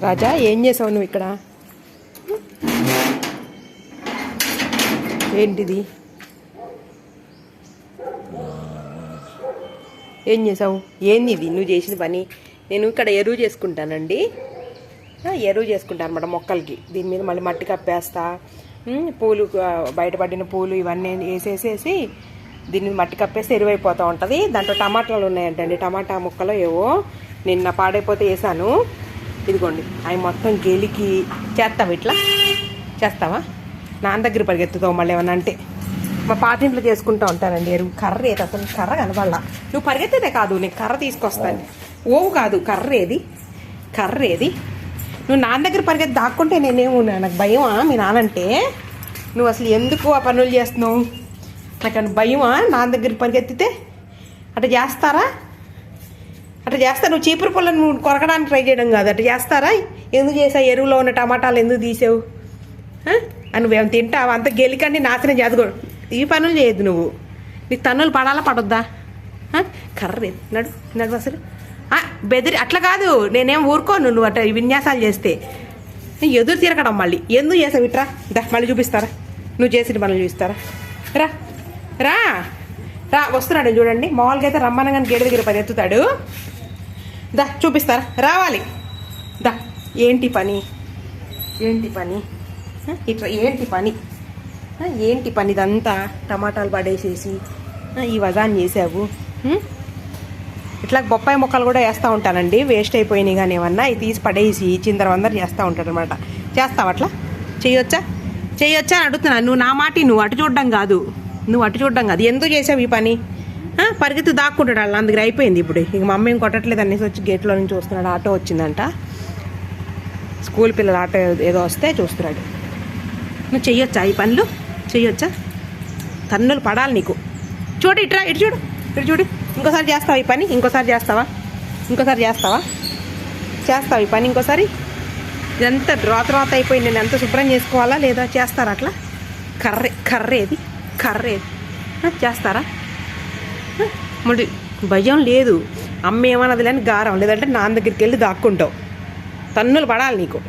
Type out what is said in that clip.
రాజా, ఏం చేసావు నువ్వు ఇక్కడ? ఏంటిది? ఏం చేసావు? ఏంది ఇది నువ్వు చేసిన పని? నేను ఇక్కడ ఎరువు చేసుకుంటానండి. ఎరువు చేసుకుంటాను అన్నమాట మొక్కలకి. దీని మీద మళ్ళీ మట్టి కప్పేస్తా. పూలు, బయటపడిన పూలు ఇవన్నీ వేసేసేసి దీని మీద మట్టి కప్పేస్తే ఎరువు అయిపోతూ ఉంటుంది. దాంట్లో టమాటాలు ఉన్నాయంటండి. టమాటా ముక్కలు ఏవో నిన్న పాడైపోతే వేసాను. ఇదిగోండి, అవి మొత్తం గెలికి చేస్తావు. ఇట్లా చేస్తావా? నాన్న దగ్గర పరిగెత్తుతావు మళ్ళీ ఏమన్నా అంటే. మా పాటింట్లో చేసుకుంటూ ఉంటానండి ఎరువు. కర్ర ఏది అసలు? కర్ర కనబడాల. నువ్వు పరిగెత్తేదే కాదు, నేను కర్ర తీసుకొస్తాను. ఓవు కాదు, కర్ర ఏది? కర్ర ఏది? నువ్వు నాన్న దగ్గర పరిగెత్తి దాక్కుంటే నేనేమో, నాకు భయమా మీ నానంటే? నువ్వు అసలు ఎందుకు ఆ పనులు చేస్తున్నావు? నాకు భయమా నాన్న దగ్గర పరిగెత్తితే? అట్లా చేస్తారా? అట్లా చేస్తా? నువ్వు చీపురు పుల్లను నువ్వు కొరకడానికి ట్రై చేయడం కాదు, అట్లా చేస్తారా? ఎందుకు చేసావు? ఎరువులో ఉన్న టమాటాలు ఎందుకు తీసావు? నువ్వేం తింటావు? అంత గెలికండి నాశనం చేదుకో. ఈ పనులు చేయొద్దు నువ్వు. నీకు తన్నులు పడాలా పడొద్దా? కర్రే నడు నడు అసలు బెదిరి. అట్లా కాదు, నేనేం ఊరుకోను నువ్వు అట్లా విన్యాసాలు చేస్తే. ఎదురు తిరగడం మళ్ళీ ఎందుకు చేసావు? ఇట్రా దా, మళ్ళీ చూపిస్తారా? నువ్వు చేసిన పనులు చూపిస్తారా? రా రా రా, వస్తున్నాడు చూడండి. మామూలుగా అయితే రమ్మనగానే గేటు దగ్గర పరిగెత్తుతాడు. దా చూపిస్తారా? రావాలి దా. ఏంటి పని? ఏంటి పని? ఇట్లా ఏంటి పని? ఏంటి పని ఇదంతా? టమాటాలు పడేసేసి ఈ వజాన్ని చేసావు. ఇట్లా బొప్పాయి మొక్కలు కూడా వేస్తూ ఉంటానండి. వేస్ట్ అయిపోయినాయి కానీ ఏమన్నా ఇవి తీసి పడేసి చిందరవందరు చేస్తూ ఉంటాడు అనమాట. చేస్తావు అట్లా? చేయొచ్చా? చేయొచ్చా అని అడుగుతున్నా. నువ్వు నా మాట నువ్వు అటు చూడడం కాదు, నువ్వు అటు చూడడం కాదు. ఎందుకు చేసావు ఈ పని? పరిగెత్తి దాక్కుంటాడు వాళ్ళు. అందుకు అయిపోయింది ఇప్పుడు. ఇక మా అమ్మ ఏం కొట్టట్లేదు అనేసి వచ్చి గేట్లో నుంచి చూస్తున్నాడు. ఆటో వచ్చిందంట, స్కూల్ పిల్లల ఆటో ఏదో వస్తే చూస్తున్నాడు. నువ్వు చెయ్యొచ్చా ఈ పనులు? చెయ్యొచ్చా? తన్నులు పడాలి నీకు. చూడు ఇట్రా, ఇటు చూడు, ఇటు చూడు. ఇంకోసారి చేస్తావా ఈ పని? ఇంకోసారి చేస్తావా? ఇంకోసారి చేస్తావా? చేస్తావా ఈ పని ఇంకోసారి? ఇదంతా రోత అయిపోయి నేను ఎంత శుభ్రం చేసుకోవాలా లేదా? చేస్తారా అట్లా? కర్రేది? కర్రేది? చేస్తారా? మరి భయం లేదు. అమ్మ ఏమన్నది లేని గారం, లేదంటే నాన్న దగ్గరికి వెళ్ళి దాక్కుంటావు. తన్నులు పడాలి నీకు.